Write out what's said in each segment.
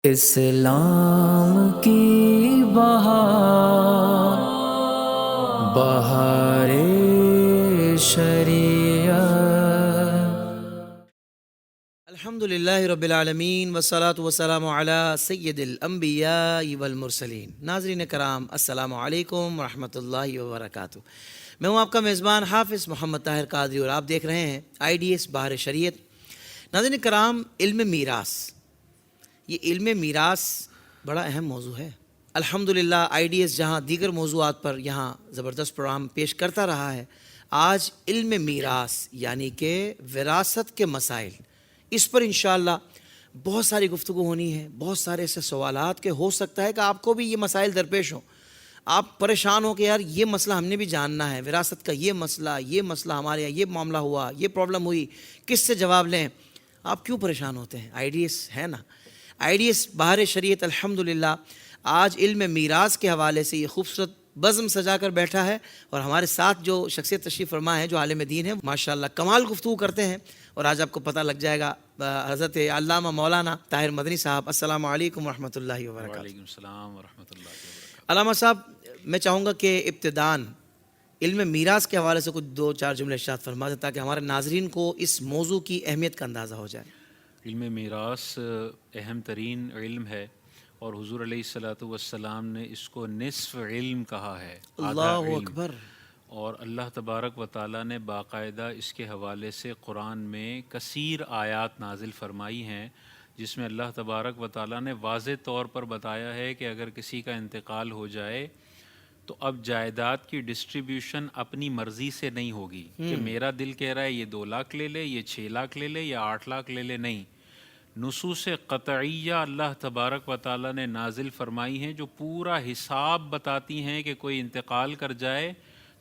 اسلام کی بہار بہار شریعت۔ الحمد للہ رب العالمین والصلاة والسلام علی سید الانبیاء والمرسلین۔ ناظرین کرام، السلام علیکم ورحمۃ اللہ وبرکاتہ۔ میں ہوں آپ کا میزبان حافظ محمد طاہر قادری اور آپ دیکھ رہے ہیں IDS بہار شریعت۔ ناظرین کرام، علم میراث، یہ علم میراث بڑا اہم موضوع ہے۔ الحمدللہ IDS جہاں دیگر موضوعات پر یہاں زبردست پروگرام پیش کرتا رہا ہے، آج علم میراث یعنی کہ وراثت کے مسائل، اس پر انشاءاللہ بہت ساری گفتگو ہونی ہے۔ بہت سارے ایسے سوالات کہ ہو سکتا ہے کہ آپ کو بھی یہ مسائل درپیش ہوں، آپ پریشان ہو کہ یار یہ مسئلہ ہم نے بھی جاننا ہے، وراثت کا یہ مسئلہ ہمارے یہاں یہ معاملہ ہوا، یہ پرابلم ہوئی، کس سے جواب لیں؟ آپ کیوں پریشان ہوتے ہیں؟ IDS ہے نا، IDS بہار شریعت الحمدللہ آج علم میراث کے حوالے سے یہ خوبصورت بزم سجا کر بیٹھا ہے، اور ہمارے ساتھ جو شخصیت تشریف فرما ہے جو عالم دین ہے، ماشاءاللہ کمال گفتگو کرتے ہیں، اور آج آپ کو پتہ لگ جائے گا حضرت علامہ مولانا طاہر مدنی صاحب۔ السلام علیکم ورحمۃ اللہ وبرکاتہ۔ وعلیکم السلام ورحمۃ اللہ وبرکاتہ۔ علامہ صاحب، میں چاہوں گا کہ ابتداً علم میراث کے حوالے سے کچھ دو چار جملے ارشاد فرما دیں تاکہ ہمارے ناظرین کو اس موضوع کی اہمیت کا اندازہ ہو جائے۔ علم میراث اہم ترین علم ہے، اور حضور علیہ الصلاۃ والسلام نے اس کو نصف علم کہا ہے، آدھا اللہ علم۔ اکبر۔ اور اللہ تبارک و تعالیٰ نے باقاعدہ اس کے حوالے سے قرآن میں کثیر آیات نازل فرمائی ہیں، جس میں اللہ تبارک و تعالیٰ نے واضح طور پر بتایا ہے کہ اگر کسی کا انتقال ہو جائے تو اب جائیداد کی ڈسٹریبیوشن اپنی مرضی سے نہیں ہوگی کہ میرا دل کہہ رہا ہے یہ 2 لاکھ لے لے، یہ 6 لاکھ لے لے، یا 8 لاکھ لے لے، نہیں۔ نصوص قطعیہ اللہ تبارک و تعالیٰ نے نازل فرمائی ہیں جو پورا حساب بتاتی ہیں کہ کوئی انتقال کر جائے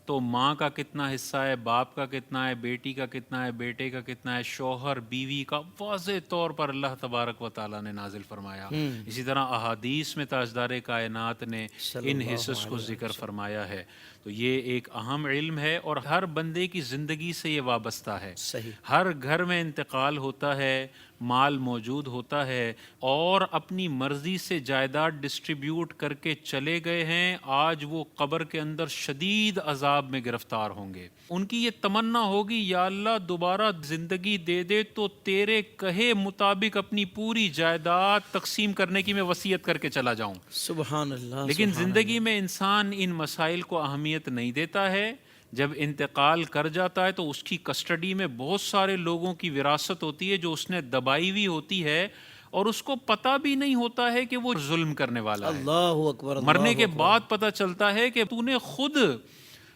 تو ماں کا کتنا حصہ ہے، باپ کا کتنا ہے، بیٹی کا کتنا ہے، بیٹے کا کتنا ہے، شوہر بیوی کا، واضح طور پر اللہ تبارک و تعالیٰ نے نازل فرمایا۔ اسی طرح احادیث میں تاجدار کائنات نے صلی ان اللہ حصص کو علیہ ذکر وسلم۔ فرمایا ہے۔ تو یہ ایک اہم علم ہے، اور ہر بندے کی زندگی سے یہ وابستہ ہے۔ صحیح۔ ہر گھر میں انتقال ہوتا ہے، مال موجود ہوتا ہے، اور اپنی مرضی سے جائیداد ڈسٹریبیوٹ کر کے چلے گئے ہیں، آج وہ قبر کے اندر شدید عذاب میں گرفتار ہوں گے۔ ان کی یہ تمنا ہوگی یا اللہ دوبارہ زندگی دے دے تو تیرے کہے مطابق اپنی پوری جائیداد تقسیم کرنے کی میں وصیت کر کے چلا جاؤں۔ سبحان اللہ۔ لیکن سبحان زندگی میں انسان ان مسائل کو اہمیت نہیں دیتا ہے۔ جب انتقال کر جاتا ہے تو اس کی کسٹڈی میں بہت سارے لوگوں کی وراثت ہوتی ہے جو اس نے دبائی ہوئی ہوتی ہے، اور اس کو پتہ بھی نہیں ہوتا ہے کہ وہ ظلم کرنے والا ہے۔ اللہ اکبر۔ مرنے اللہ کے اکبر۔ بعد پتہ چلتا ہے کہ تو نے خود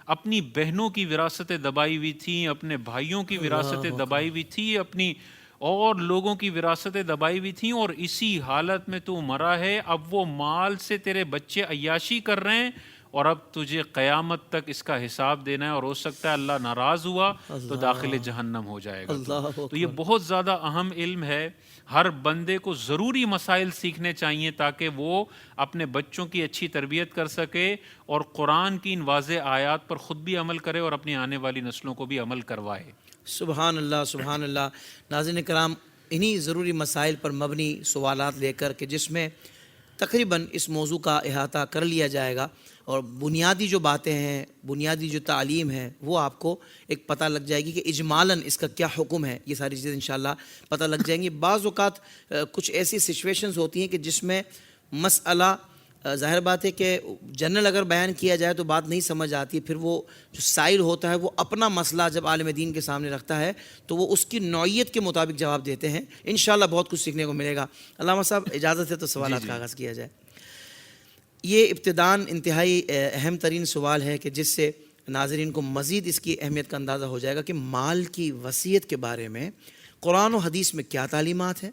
اپنی بہنوں کی وراثتیں دبائی ہوئی تھیں، اپنے بھائیوں کی وراثتیں دبائی ہوئی تھی، اپنی اور لوگوں کی وراثتیں دبائی ہوئی تھیں، اور اسی حالت میں تو مرا ہے۔ اب وہ مال سے تیرے بچے عیاشی کر رہے ہیں، اور اب تجھے قیامت تک اس کا حساب دینا ہے، اور ہو سکتا ہے اللہ ناراض ہوا تو داخل جہنم ہو جائے گا۔ اللہ تو یہ بہت زیادہ اہم علم ہے۔ ہر بندے کو ضروری مسائل سیکھنے چاہیے تاکہ وہ اپنے بچوں کی اچھی تربیت کر سکے، اور قرآن کی ان واضح آیات پر خود بھی عمل کرے اور اپنی آنے والی نسلوں کو بھی عمل کروائے۔ سبحان اللہ۔ سبحان اللہ۔ ناظرین کرام، انہی ضروری مسائل پر مبنی سوالات لے کر کہ جس میں تقریباً اس موضوع کا احاطہ کر لیا جائے گا، اور بنیادی جو باتیں ہیں، بنیادی جو تعلیم ہے، وہ آپ کو ایک پتہ لگ جائے گی کہ اجمالاً اس کا کیا حکم ہے۔ یہ ساری چیزیں انشاءاللہ پتہ لگ جائیں گی۔ بعض اوقات کچھ ایسی سچویشنز ہوتی ہیں کہ جس میں مسئلہ ظاہر بات ہے کہ جنرل اگر بیان کیا جائے تو بات نہیں سمجھ آتی، پھر وہ جو سائل ہوتا ہے وہ اپنا مسئلہ جب عالم دین کے سامنے رکھتا ہے تو وہ اس کی نوعیت کے مطابق جواب دیتے ہیں۔ انشاءاللہ بہت کچھ سیکھنے کو ملے گا۔ علامہ صاحب اجازت ہے تو سوالات کا آغاز کیا جائے۔ یہ ابتداً انتہائی اہم ترین سوال ہے کہ جس سے ناظرین کو مزید اس کی اہمیت کا اندازہ ہو جائے گا کہ مال کی وصیت کے بارے میں قرآن و حدیث میں کیا تعلیمات ہیں،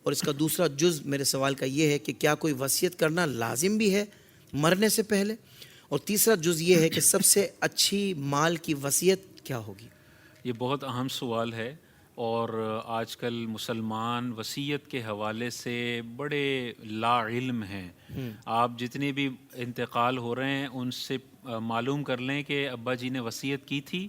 اور اس کا دوسرا جز میرے سوال کا یہ ہے کہ کیا کوئی وصیت کرنا لازم بھی ہے مرنے سے پہلے، اور تیسرا جز یہ ہے کہ سب سے اچھی مال کی وصیت کیا ہوگی۔ یہ بہت اہم سوال ہے، اور آج کل مسلمان وصیت کے حوالے سے بڑے لا علم ہیں۔ آپ جتنے بھی انتقال ہو رہے ہیں ان سے معلوم کر لیں کہ ابا جی نے وصیت کی تھی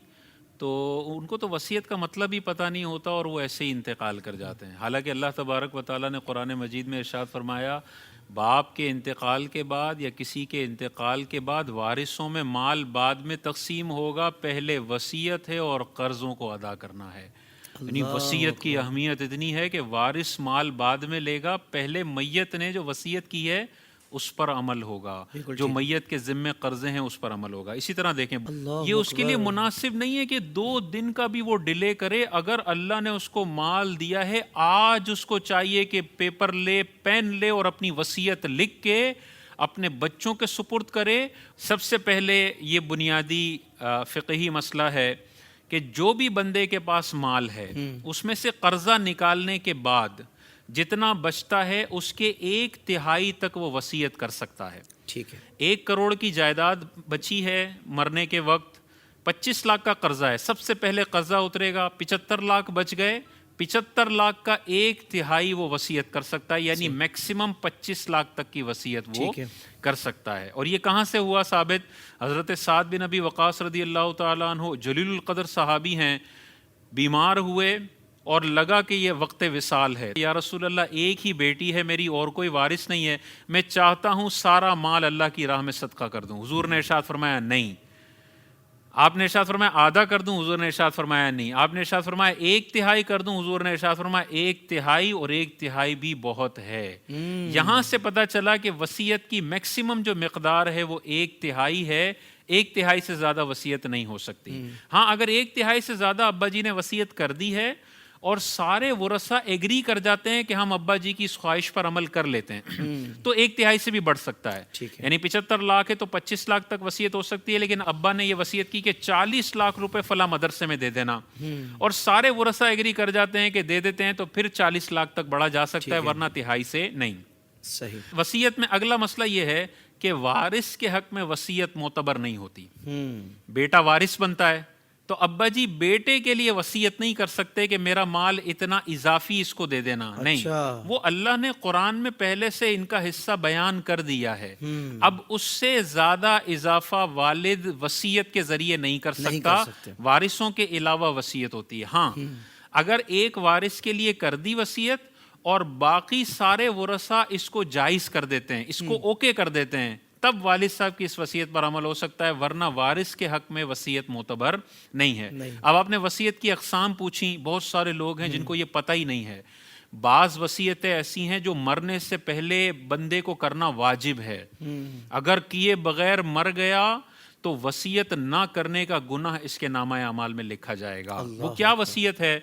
تو ان کو تو وصیت کا مطلب ہی پتہ نہیں ہوتا اور وہ ایسے ہی انتقال کر جاتے ہیں. حالانکہ اللہ تبارک و تعالیٰ نے قرآن مجید میں ارشاد فرمایا باپ کے انتقال کے بعد یا کسی کے انتقال کے بعد وارثوں میں مال بعد میں تقسیم ہوگا، پہلے وصیت ہے اور قرضوں کو ادا کرنا ہے. یعنی وصیت کی اہمیت اتنی ہے کہ وارث مال بعد میں لے گا، پہلے میت نے جو وصیت کی ہے اس پر عمل ہوگا، جو میت کے ذمے قرضے ہیں اس پر عمل ہوگا. اسی طرح دیکھیں یہ اس کے لیے مناسب نہیں ہے کہ 2 دن کا بھی وہ ڈیلے کرے. اگر اللہ نے اس کو مال دیا ہے آج اس کو چاہیے کہ پیپر لے، پین لے اور اپنی وصیت لکھ کے اپنے بچوں کے سپرد کرے. سب سے پہلے یہ بنیادی فقہی مسئلہ ہے کہ جو بھی بندے کے پاس مال ہے اس میں سے قرضہ نکالنے کے بعد جتنا بچتا ہے اس کے 1/3 تک وہ وصیت کر سکتا ہے. ٹھیک ہے. 1 کروڑ کی جائیداد بچی ہے مرنے کے وقت، 25 لاکھ کا قرضہ ہے، سب سے پہلے قرضہ اترے گا، 75 لاکھ بچ گئے، 75 لاکھ کا 1/3 وہ وصیت کر سکتا ہے. یعنی میکسیمم 25 لاکھ تک کی وصیت وہ کر سکتا ہے. اور یہ کہاں سے ہوا ثابت؟ حضرت سعد بن ابی وقاص رضی اللہ تعالیٰ عنہ جلیل القدر صحابی ہیں، بیمار ہوئے اور لگا کہ یہ وقت وصال ہے. یا رسول اللہ ایک ہی بیٹی ہے میری اور کوئی وارث نہیں ہے، میں چاہتا ہوں سارا مال اللہ کی راہ میں صدقہ کر دوں. حضور نے ارشاد فرمایا نہیں. آپ نے ارشاد فرمایا آدھا کر دوں، حضور نے ارشاد فرمایا نہیں. آپ نے ارشاد فرمایا 1/3 کر دوں، حضور نے ارشاد فرمایا 1/3 اور 1/3 بھی بہت ہے. یہاں سے پتہ چلا کہ وصیت کی میکسیمم جو مقدار ہے وہ 1/3 ہے. 1/3 سے زیادہ وصیت نہیں ہو سکتی. ہاں اگر 1/3 سے زیادہ ابا جی نے وصیت کر دی ہے اور سارے ورثہ ایگری کر جاتے ہیں کہ ہم ابا جی کی اس خواہش پر عمل کر لیتے ہیں تو 1/3 سے بھی بڑھ سکتا ہے. یعنی 75 لاکھ ہے تو 25 لاکھ تک وصیت ہو سکتی ہے، لیکن ابا نے یہ وصیت کی کہ 40 لاکھ روپے فلاں مدرسے میں دے دینا اور سارے ورثہ ایگری کر جاتے ہیں کہ دے دیتے ہیں تو پھر 40 لاکھ تک بڑھا جا سکتا ہے، ورنہ 1/3 سے نہیں. صحیح. وصیت میں اگلا مسئلہ یہ ہے کہ وارث کے حق میں وصیت معتبر نہیں ہوتی. بیٹا وارث بنتا ہے تو ابا جی بیٹے کے لیے وصیت نہیں کر سکتے کہ میرا مال اتنا اضافی اس کو دے دینا. نہیں، وہ اللہ نے قرآن میں پہلے سے ان کا حصہ بیان کر دیا ہے. اب اس سے زیادہ اضافہ والد وصیت کے ذریعے نہیں کر سکتا، وارثوں کے علاوہ وصیت ہوتی ہے. ہاں اگر ایک وارث کے لیے کر دی وصیت اور باقی سارے ورثہ اس کو جائز کر دیتے ہیں، اس کو اوکے کر دیتے ہیں، تب والد صاحب کی اس وصیت پر عمل ہو سکتا ہے، ورنہ وارث کے حق میں وصیت معتبر نہیں ہے. اب آپ نے وصیت کی اقسام پوچھی، بہت سارے لوگ ہیں جن کو یہ پتہ ہی نہیں ہے. بعض وصیتیں ایسی ہیں جو مرنے سے پہلے بندے کو کرنا واجب ہے، اگر کیے بغیر مر گیا تو وصیت نہ کرنے کا گناہ اس کے نامہ اعمال میں لکھا جائے گا. وہ کیا وصیت ہے؟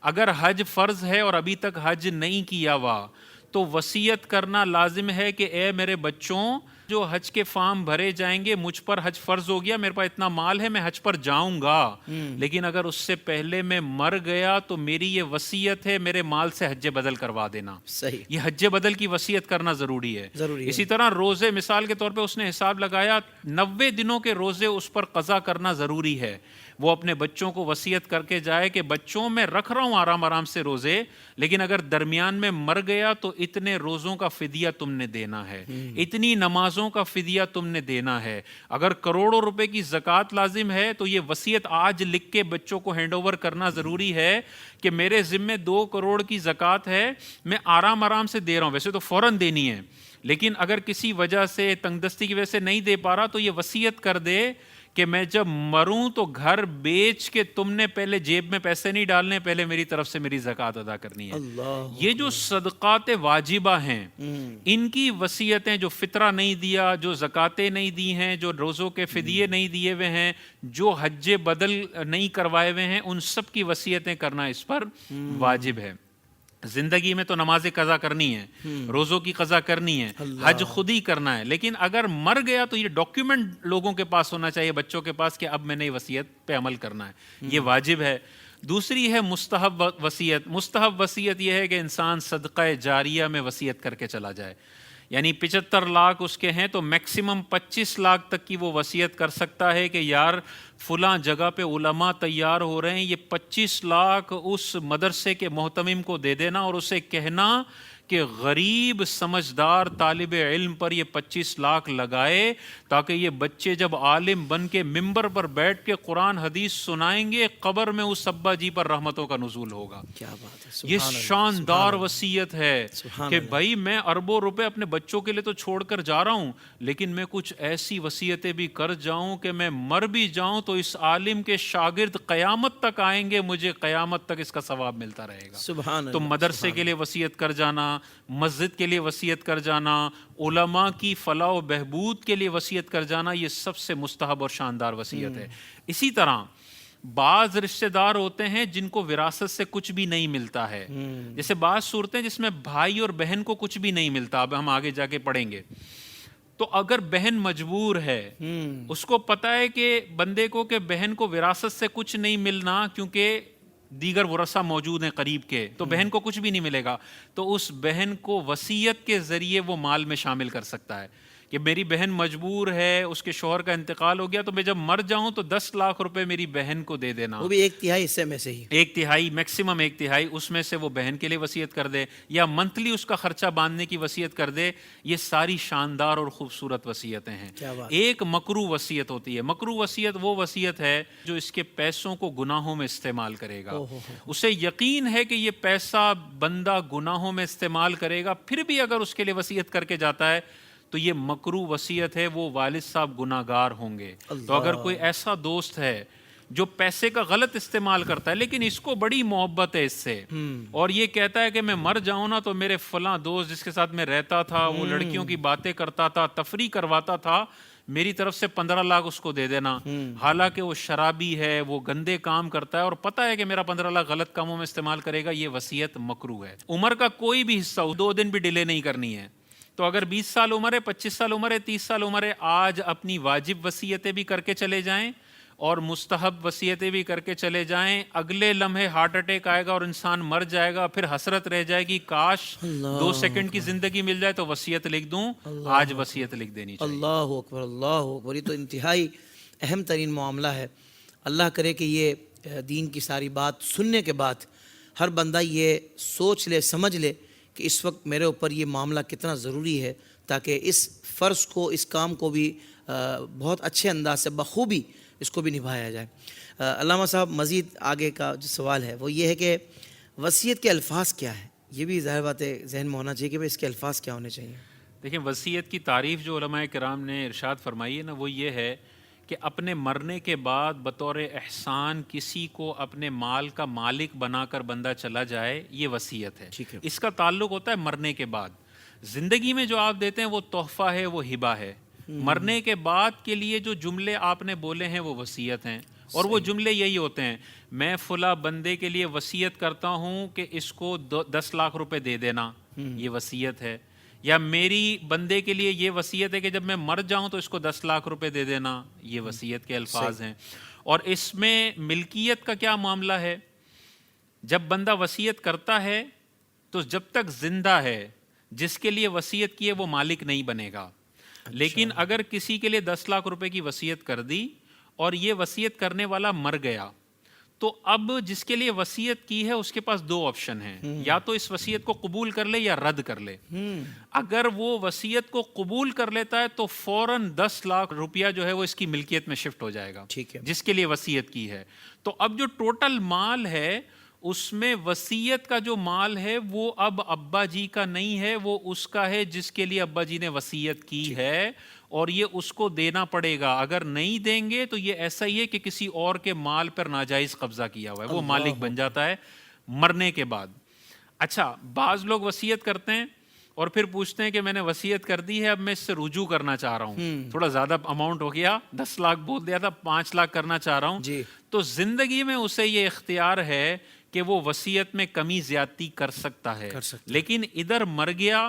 اگر حج فرض ہے اور ابھی تک حج نہیں کیا ہوا تو وصیت کرنا لازم ہے کہ اے میرے بچوں، جو حج کے فارم بھرے جائیں گے، مجھ پر حج فرض ہو گیا، میرے پاس اتنا مال ہے، میں حج پر جاؤں گا، لیکن اگر اس سے پہلے میں مر گیا تو میری یہ وصیت ہے میرے مال سے حج بدل کروا دینا. صحیح. یہ حج بدل کی وصیت کرنا ضروری ہے. اسی طرح روزے، مثال کے طور پہ اس نے حساب لگایا 90 دنوں کے روزے اس پر قضا کرنا ضروری ہے. وہ اپنے بچوں کو وصیت کر کے جائے کہ بچوں میں رکھ رہا ہوں آرام آرام سے روزے، لیکن اگر درمیان میں مر گیا تو اتنے روزوں کا فدیہ تم نے دینا ہے، اتنی نمازوں کا فدیہ تم نے دینا ہے. اگر کروڑوں روپے کی زکوٰۃ لازم ہے تو یہ وصیت آج لکھ کے بچوں کو ہینڈ اوور کرنا ضروری ہے کہ میرے ذمے 2 کروڑ کی زکوٰۃ ہے، میں آرام آرام سے دے رہا ہوں. ویسے تو فوراً دینی ہے، لیکن اگر کسی وجہ سے تنگ دستی کی وجہ سے نہیں دے پا رہا تو یہ وصیت کر دے کہ میں جب مروں تو گھر بیچ کے تم نے پہلے جیب میں پیسے نہیں ڈالنے، پہلے میری طرف سے میری زکوٰۃ ادا کرنی ہے. یہ جو صدقات واجبہ ہیں ان کی وصیتیں، جو فطرہ نہیں دیا، جو زکاتیں نہیں دی ہیں، جو روزوں کے فدیے نہیں دیے ہوئے ہیں، جو حج بدل نہیں کروائے ہوئے ہیں، ان سب کی وصیتیں کرنا اس پر واجب ہے. زندگی میں تو نماز قضا کرنی ہے، روزوں کی قضا کرنی ہے، حج خود ہی کرنا ہے، لیکن اگر مر گیا تو یہ ڈاکیومنٹ لوگوں کے پاس ہونا چاہیے، بچوں کے پاس، کہ اب میں نے وصیت پہ عمل کرنا ہے. یہ واجب ہے. دوسری ہے مستحب وصیت. مستحب وصیت یہ ہے کہ انسان صدقہ جاریہ میں وصیت کر کے چلا جائے. یعنی 75 لاکھ اس کے ہیں تو میکسیمم 25 لاکھ تک کی وہ وصیت کر سکتا ہے کہ یار فلاں جگہ پہ علماء تیار ہو رہے ہیں، یہ 25 لاکھ اس مدرسے کے محتمم کو دے دینا اور اسے کہنا کہ غریب سمجھدار طالب علم پر یہ 25 لاکھ لگائے تاکہ یہ بچے جب عالم بن کے ممبر پر بیٹھ کے قرآن حدیث سنائیں گے قبر میں اس ابا جی پر رحمتوں کا نزول ہوگا. کیا بات ہے. یہ سبحان اللہ. شاندار وصیت ہے سبحان کہ اللہ. بھائی میں اربوں روپے اپنے بچوں کے لیے تو چھوڑ کر جا رہا ہوں، لیکن میں کچھ ایسی وصیتیں بھی کر جاؤں کہ میں مر بھی جاؤں تو اس عالم کے شاگرد قیامت تک آئیں گے، مجھے قیامت تک اس کا ثواب ملتا رہے گا. سبحان اللہ. تو مدرسے کے لیے وصیت کر جانا، مسجد کے لیے وصیت کر جانا، علماء کی فلاح و بہبود کے لیے وصیت کر جانا، یہ سب سے مستحب اور شاندار وصیت ہے. اسی طرح بعض رشتہ دار ہوتے ہیں جن کو وراثت سے کچھ بھی نہیں ملتا ہے، جیسے بعض صورتیں جس میں بھائی اور بہن کو کچھ بھی نہیں ملتا، اب ہم آگے جا کے پڑھیں گے. تو اگر بہن مجبور ہے، اس کو پتا ہے کہ بندے کو کہ بہن کو وراثت سے کچھ نہیں ملنا کیونکہ دیگر ورثہ موجود ہیں قریب کے، تو بہن کو کچھ بھی نہیں ملے گا، تو اس بہن کو وصیت کے ذریعے وہ مال میں شامل کر سکتا ہے کہ میری بہن مجبور ہے، اس کے شوہر کا انتقال ہو گیا تو میں جب مر جاؤں تو 10 لاکھ روپے میری بہن کو دے دینا، وہ بھی 1/3 حصے میں سے ہی. 1/3 میکسیمم 1/3 اس میں سے وہ بہن کے لیے وصیت کر دے یا منتھلی اس کا خرچہ باندھنے کی وصیت کر دے. یہ ساری شاندار اور خوبصورت وصیتیں ہیں. کیا بات. ایک مکروہ وصیت ہوتی ہے. مکروہ وصیت وہ وصیت ہے جو اس کے پیسوں کو گناہوں میں استعمال کرے گا. اسے یقین ہے کہ یہ پیسہ بندہ گناہوں میں استعمال کرے گا، پھر بھی اگر اس کے لیے وصیت کر کے جاتا ہے تو یہ مکروہ وصیت ہے، وہ والد صاحب گناہگار ہوں گے. تو اگر کوئی ایسا دوست ہے جو پیسے کا غلط استعمال کرتا ہے لیکن اس کو بڑی محبت ہے اس سے، اور یہ کہتا ہے کہ میں مر جاؤں نا تو میرے فلاں دوست جس کے ساتھ میں رہتا تھا، وہ لڑکیوں کی باتیں کرتا تھا، تفریح کرواتا تھا، میری طرف سے 15 لاکھ اس کو دے دینا، حالانکہ وہ شرابی ہے، وہ گندے کام کرتا ہے اور پتہ ہے کہ میرا 15 لاکھ غلط کاموں میں استعمال کرے گا، یہ وصیت مکروہ ہے. عمر کا کوئی بھی حصہ 2 دن بھی ڈیلے نہیں کرنی ہے. تو اگر 20 سال عمر ہے، 25 سال عمر ہے، 30 سال عمر ہے، آج اپنی واجب وصیتیں بھی کر کے چلے جائیں اور مستحب وصیتیں بھی کر کے چلے جائیں. اگلے لمحے ہارٹ اٹیک آئے گا اور انسان مر جائے گا، پھر حسرت رہ جائے گی کاش 2 سیکنڈ کی زندگی مل جائے تو وصیت لکھ دوں. آج وصیت لکھ دینی چاہیے. اللہ اکبر. اللہ اکبر. یہ تو انتہائی اہم ترین معاملہ ہے. اللہ کرے کہ یہ دین کی ساری بات سننے کے بعد ہر بندہ یہ سوچ لے، سمجھ لے کہ اس وقت میرے اوپر یہ معاملہ کتنا ضروری ہے، تاکہ اس فرض کو، اس کام کو بھی بہت اچھے انداز سے بخوبی اس کو بھی نبھایا جائے. علامہ صاحب، مزید آگے کا جو سوال ہے وہ یہ ہے کہ وصیت کے الفاظ کیا ہے؟ یہ بھی ظاہر بات ہے ذہن میں ہونا چاہیے کہ اس کے الفاظ کیا ہونے چاہیے. دیکھیں، وصیت کی تعریف جو علماء کرام نے ارشاد فرمائی ہے نا، وہ یہ ہے کہ اپنے مرنے کے بعد بطور احسان کسی کو اپنے مال کا مالک بنا کر بندہ چلا جائے، یہ وصیت ہے. ٹھیک ہے. اس کا تعلق ہوتا ہے مرنے کے بعد. زندگی میں جو آپ دیتے ہیں وہ تحفہ ہے، وہ ہبہ ہے. مرنے کے بعد کے لیے جو جملے آپ نے بولے ہیں وہ وصیت ہیں، اور وہ جملے یہی ہوتے ہیں: میں فلاں بندے کے لیے وصیت کرتا ہوں کہ اس کو 10 لاکھ روپے دے دینا، یہ وصیت ہے. یا میری بندے کے لیے یہ وصیت ہے کہ جب میں مر جاؤں تو اس کو 10 لاکھ روپے دے دینا، یہ وصیت کے الفاظ ہیں. اور اس میں ملکیت کا کیا معاملہ ہے؟ جب بندہ وصیت کرتا ہے تو جب تک زندہ ہے جس کے لیے وصیت کی ہے وہ مالک نہیں بنے گا. لیکن اگر کسی کے لیے 10 لاکھ روپے کی وصیت کر دی اور یہ وصیت کرنے والا مر گیا تو اب جس کے لیے وصیت کی ہے اس کے پاس 2 آپشن ہیں: یا تو اس وصیت کو قبول کر لے یا رد کر لے. اگر وہ وصیت کو قبول کر لیتا ہے تو فوراً 10 لاکھ روپیہ جو ہے وہ اس کی ملکیت میں شفٹ ہو جائے گا، ٹھیک ہے، جس کے لیے وصیت کی ہے. تو اب جو ٹوٹل مال ہے اس میں وصیت کا جو مال ہے وہ اب ابا جی کا نہیں ہے، وہ اس کا ہے جس کے لیے ابا جی نے وصیت کی ہے، اور یہ اس کو دینا پڑے گا. اگر نہیں دیں گے تو یہ ایسا ہی ہے کہ کسی اور کے مال پر ناجائز قبضہ کیا ہوا ہے، وہ مالک بن جاتا ہے مرنے کے بعد. اچھا، بعض لوگ وصیت کرتے ہیں اور پھر پوچھتے ہیں کہ میں نے وصیت کر دی ہے، اب میں اس سے رجوع کرنا چاہ رہا ہوں، تھوڑا زیادہ اماؤنٹ ہو گیا، 10 لاکھ بول دیا تھا، 5 لاکھ کرنا چاہ رہا ہوں. تو زندگی میں اسے یہ اختیار ہے کہ وہ وصیت میں کمی زیادتی کر سکتا ہے. لیکن ادھر مر گیا،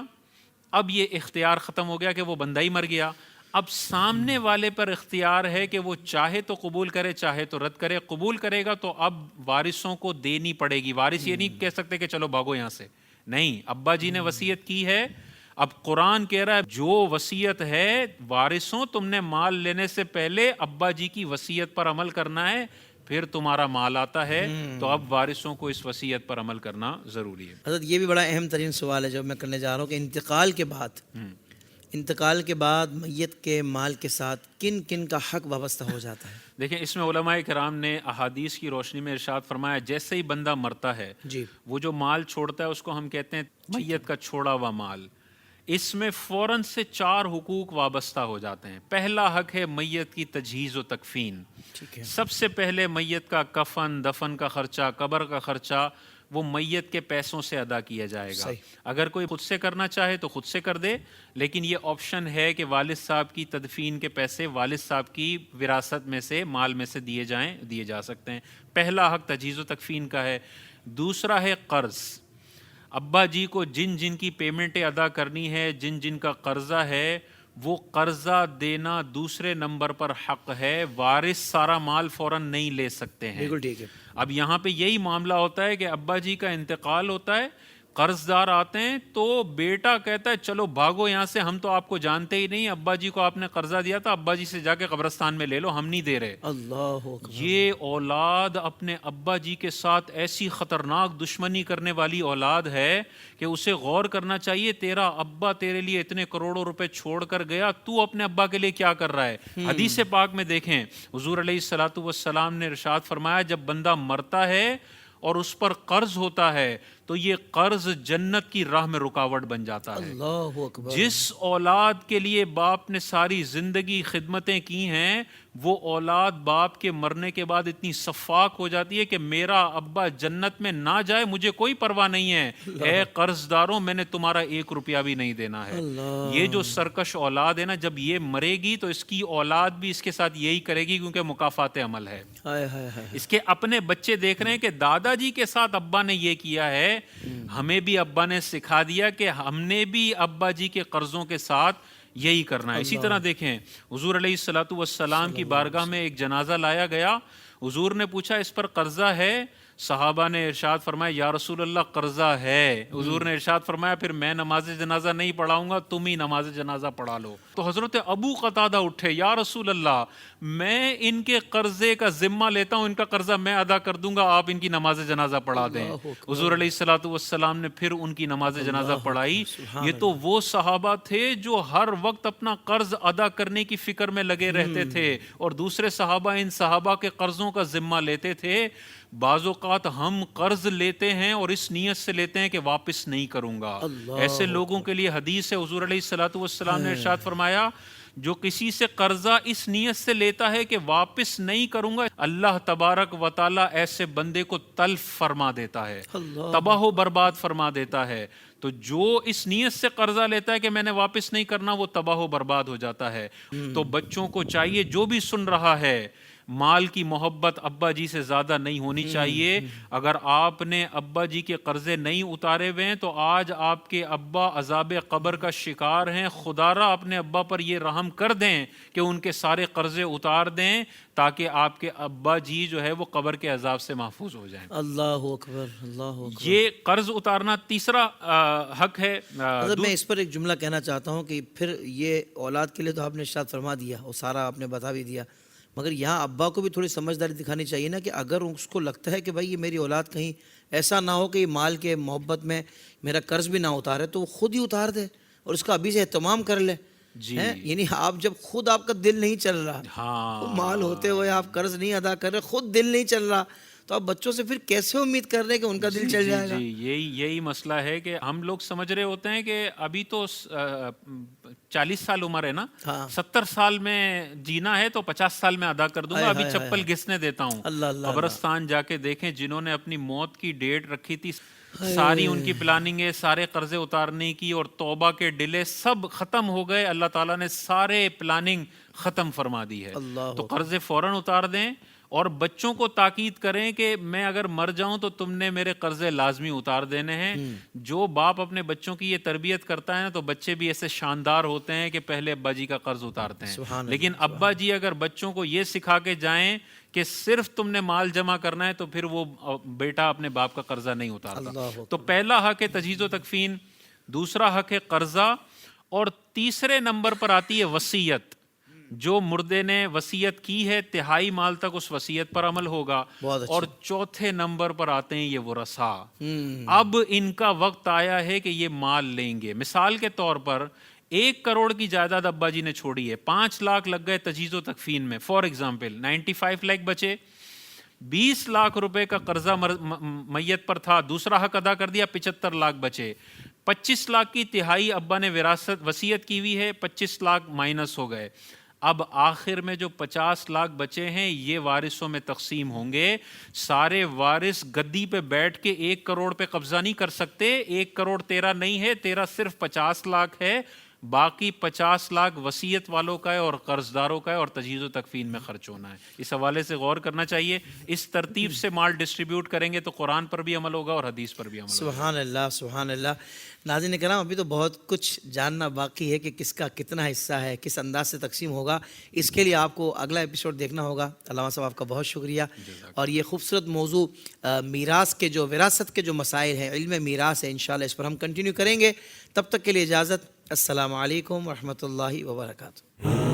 اب یہ اختیار ختم ہو گیا کہ وہ بندہ ہی مر گیا. اب سامنے والے پر اختیار ہے کہ وہ چاہے تو قبول کرے، چاہے تو رد کرے. قبول کرے گا تو اب وارثوں کو دینی پڑے گی. وارث یہ نہیں کہہ سکتے کہ چلو بھاگو یہاں سے، نہیں، ابا جی نے وصیت کی ہے. اب قرآن کہہ رہا ہے جو وصیت ہے وارثوں، تم نے مال لینے سے پہلے ابا جی کی وصیت پر عمل کرنا ہے، پھر تمہارا مال آتا ہے، تو اب وارثوں کو اس وصیت پر عمل کرنا ضروری ہے۔ حضرت یہ بھی بڑا اہم ترین سوال ہے جو میں کرنے جا رہا ہوں کہ انتقال کے بعد میت کے مال کے ساتھ کن کن کا حق وابستہ ہو جاتا ہے؟ دیکھیں اس میں علماء کرام نے احادیث کی روشنی میں ارشاد فرمایا جیسے ہی بندہ مرتا ہے جی وہ جو مال چھوڑتا ہے اس کو ہم کہتے ہیں میت کا چھوڑا ہوا مال۔ اس میں فوراً سے 4 حقوق وابستہ ہو جاتے ہیں۔ پہلا حق ہے میت کی تجہیز و تکفین۔ ٹھیک ہے، سب سے پہلے میت کا کفن، دفن کا خرچہ، قبر کا خرچہ وہ میت کے پیسوں سے ادا کیا جائے گا۔ صحیح۔ اگر کوئی خود سے کرنا چاہے تو خود سے کر دے، لیکن یہ آپشن ہے کہ والد صاحب کی تدفین کے پیسے والد صاحب کی وراثت میں سے، مال میں سے دیے جا سکتے ہیں۔ پہلا حق تجہیز و تکفین کا ہے۔ دوسرا ہے قرض۔ ابا جی کو جن جن کی پیمنٹیں ادا کرنی ہے، جن جن کا قرضہ ہے، وہ قرضہ دینا دوسرے نمبر پر حق ہے۔ وارث سارا مال فوراً نہیں لے سکتے ہیں۔ بالکل ٹھیک ہے۔ اب یہاں پہ یہی معاملہ ہوتا ہے کہ ابا جی کا انتقال ہوتا ہے، قرض دار آتے ہیں تو بیٹا کہتا ہے چلو بھاگو یہاں سے، ہم تو آپ کو جانتے ہی نہیں، ابا جی کو آپ نے قرضہ دیا تھا، ابا جی سے جا کے قبرستان میں لے لو، ہم نہیں دے رہے۔ اللہ اکبر۔ یہ اولاد اپنے ابا جی کے ساتھ ایسی خطرناک دشمنی کرنے والی اولاد ہے کہ اسے غور کرنا چاہیے، تیرا ابا تیرے لیے اتنے کروڑوں روپے چھوڑ کر گیا، تو اپنے ابا کے لیے کیا کر رہا ہے؟ حدیث پاک میں دیکھیں حضور علیہ الصلوۃ والسلام نے ارشاد فرمایا جب بندہ مرتا ہے اور اس پر قرض ہوتا ہے تو یہ قرض جنت کی راہ میں رکاوٹ بن جاتا ہے۔ اللہ اکبر۔ جس اولاد کے لیے باپ نے ساری زندگی خدمتیں کی ہیں، وہ اولاد باپ کے مرنے کے بعد اتنی صفاق ہو جاتی ہے کہ میرا ابا جنت میں نہ جائے مجھے کوئی پرواہ نہیں ہے، اے قرض داروں میں نے تمہارا 1 روپیہ بھی نہیں دینا ہے۔ یہ جو سرکش اولاد ہے نا، جب یہ مرے گی تو اس کی اولاد بھی اس کے ساتھ یہی کرے گی، کیونکہ مکافات عمل ہے۔ ہائے ہائے ہائے۔ اس کے اپنے بچے دیکھ رہے ہیں کہ دادا جی کے ساتھ ابا نے یہ کیا ہے، ہمیں بھی ابا نے سکھا دیا کہ ہم نے بھی ابا جی کے قرضوں کے ساتھ یہی کرنا ہے۔ اسی طرح دیکھیں حضور علیہ الصلوۃ والسلام کی بارگاہ میں ایک جنازہ لایا گیا، حضور نے پوچھا اس پر قرضہ ہے؟ صحابہ نے ارشاد فرمایا یا رسول اللہ قرضہ ہے۔ حضور نے ارشاد فرمایا پھر میں نماز جنازہ نہیں پڑھاؤں گا، تم ہی نماز جنازہ پڑھا لو۔ تو حضرت ابو قتادہ اٹھے، یا رسول اللہ میں ان کے قرضے کا ذمہ لیتا ہوں، ان کا قرضہ میں ادا کر دوں گا، آپ ان کی نماز جنازہ پڑھا دیں۔ حضور علیہ الصلوۃ والسلام نے پھر ان کی نماز جنازہ پڑھائی۔ یہ تو وہ صحابہ تھے جو ہر وقت اپنا قرض ادا کرنے کی فکر میں لگے رہتے تھے، اور دوسرے صحابہ ان صحابہ کے قرضوں کا ذمہ لیتے تھے۔ بعض اوقات ہم قرض لیتے ہیں اور اس نیت سے لیتے ہیں کہ واپس نہیں کروں گا۔ ایسے لوگوں کے لیے حدیث ہے، حضور علیہ الصلوۃ والسلام نے ارشاد فرمایا جو کسی سے قرضہ اس نیت سے لیتا ہے کہ واپس نہیں کروں گا، اللہ تبارک و تعالیٰ ایسے بندے کو تلف فرما دیتا ہے، تباہ و برباد فرما دیتا ہے۔ تو جو اس نیت سے قرضہ لیتا ہے کہ میں نے واپس نہیں کرنا، وہ تباہ و برباد ہو جاتا ہے۔ تو بچوں کو چاہیے، جو بھی سن رہا ہے، مال کی محبت ابا جی سے زیادہ نہیں ہونی چاہیے۔ اگر آپ نے ابا جی کے قرضے نہیں اتارے ہوئے ہیں تو آج آپ کے ابا عذاب قبر کا شکار ہیں۔ خدا را اپنے ابا پر یہ رحم کر دیں کہ ان کے سارے قرضے اتار دیں، تاکہ آپ کے ابا جی جو ہے وہ قبر کے عذاب سے محفوظ ہو جائیں۔ اللہ اکبر، اللہ اکبر۔ یہ قرض اتارنا تیسرا حق ہے۔ حضرت میں اس پر ایک جملہ کہنا چاہتا ہوں کہ پھر یہ اولاد کے لیے تو آپ نے ارشاد فرما دیا اور سارا آپ نے بتا بھی دیا، مگر یہاں ابا کو بھی تھوڑی سمجھداری دکھانی چاہیے نا، کہ اگر اس کو لگتا ہے کہ بھائی یہ میری اولاد کہیں ایسا نہ ہو کہ یہ مال کے محبت میں میرا قرض بھی نہ اتارے، تو وہ خود ہی اتار دے اور اس کا ابھی سے اہتمام کر لے۔ یعنی آپ جب خود آپ کا دل نہیں چل رہا، مال ہوتے ہوئے آپ قرض نہیں ادا کر رہے، خود دل نہیں چل رہا، تو آپ بچوں سے پھر کیسے امید کر رہے ہیں کہ ان کا دل چل جائے گا؟ یہی مسئلہ ہے کہ ہم لوگ سمجھ رہے ہوتے ہیں کہ ابھی تو 40 سال عمر ہے نا، 70 سال میں جینا ہے تو 50 سال میں ادا کر دوں گا، ابھی چپل گھسنے دیتا ہوں۔ قبرستان جا کے دیکھیں جنہوں نے اپنی موت کی ڈیٹ رکھی تھی، ساری ان کی پلاننگیں، سارے قرضے اتارنے کی اور توبہ کے ڈیلے سب ختم ہو گئے، اللہ تعالیٰ نے سارے پلاننگ ختم فرما دی ہے۔ تو قرضے فوراً اتار دیں اور بچوں کو تاکید کریں کہ میں اگر مر جاؤں تو تم نے میرے قرضے لازمی اتار دینے ہیں۔ جو باپ اپنے بچوں کی یہ تربیت کرتا ہے نا، تو بچے بھی ایسے شاندار ہوتے ہیں کہ پہلے ابا جی کا قرض اتارتے ہیں۔ لیکن ابا جی اگر بچوں کو یہ سکھا کے جائیں کہ صرف تم نے مال جمع کرنا ہے، تو پھر وہ بیٹا اپنے باپ کا قرضہ نہیں اتارتا۔ تو پہلا حق ہے تجہیز و تکفین، دوسرا حق ہے قرضہ، اور تیسرے نمبر پر آتی ہے وصیت۔ جو مردے نے وصیت کی ہے تہائی مال تک اس وصیت پر عمل ہوگا. بہت اچھا. اور چوتھے نمبر پر آتے ہیں یہ ورثاء. اب ان کا وقت آیا ہے کہ یہ مال لیں گے. مثال کے طور پر 1 کروڑ کی جائیداد ابا جی نے چھوڑی ہے, 5 لاکھ لگ گئے تجہیز و تکفین میں, فار ایگزامپل 95 لاکھ بچے, 20 لاکھ روپے کا قرضہ میت پر تھا, دوسرا حق ادا کر دیا, 75 لاکھ بچے. 25 لاکھ کی تہائی ابا نے وصیت کی ہوئی ہے, 25 لاکھ مائنس ہو گئے. اب آخر میں جو 50 لاکھ بچے ہیں یہ وارثوں میں تقسیم ہوں گے. سارے وارث گدی پہ بیٹھ کے 1 کروڑ پہ قبضہ نہیں کر سکتے. 1 کروڑ تیرا نہیں ہے, تیرا صرف 50 لاکھ ہے, باقی 50 لاکھ وصیت والوں کا ہے اور قرض داروں کا ہے اور تجہیز و تکفین میں خرچ ہونا ہے. اس حوالے سے غور کرنا چاہیے. اس ترتیب سے مال ڈسٹریبیوٹ کریں گے تو قرآن پر بھی عمل ہوگا اور حدیث پر بھی عمل ہوگا. سبحان اللہ, سبحان اللہ. ناظرین کرام, ابھی تو بہت کچھ جاننا باقی ہے کہ کس کا کتنا حصہ ہے, کس انداز سے تقسیم ہوگا. اس کے لیے آپ کو اگلا ایپیسوڈ دیکھنا ہوگا. علامہ صاحب آپ کا بہت شکریہ. اور یہ خوبصورت موضوع میراث کے جو وراثت کے جو مسائل ہیں, علم میراث ہے, انشاءاللہ اس پر ہم کنٹینیو کریں گے. تب تک کے لیے اجازت. السلام علیکم ورحمۃ اللہ وبرکاتہ.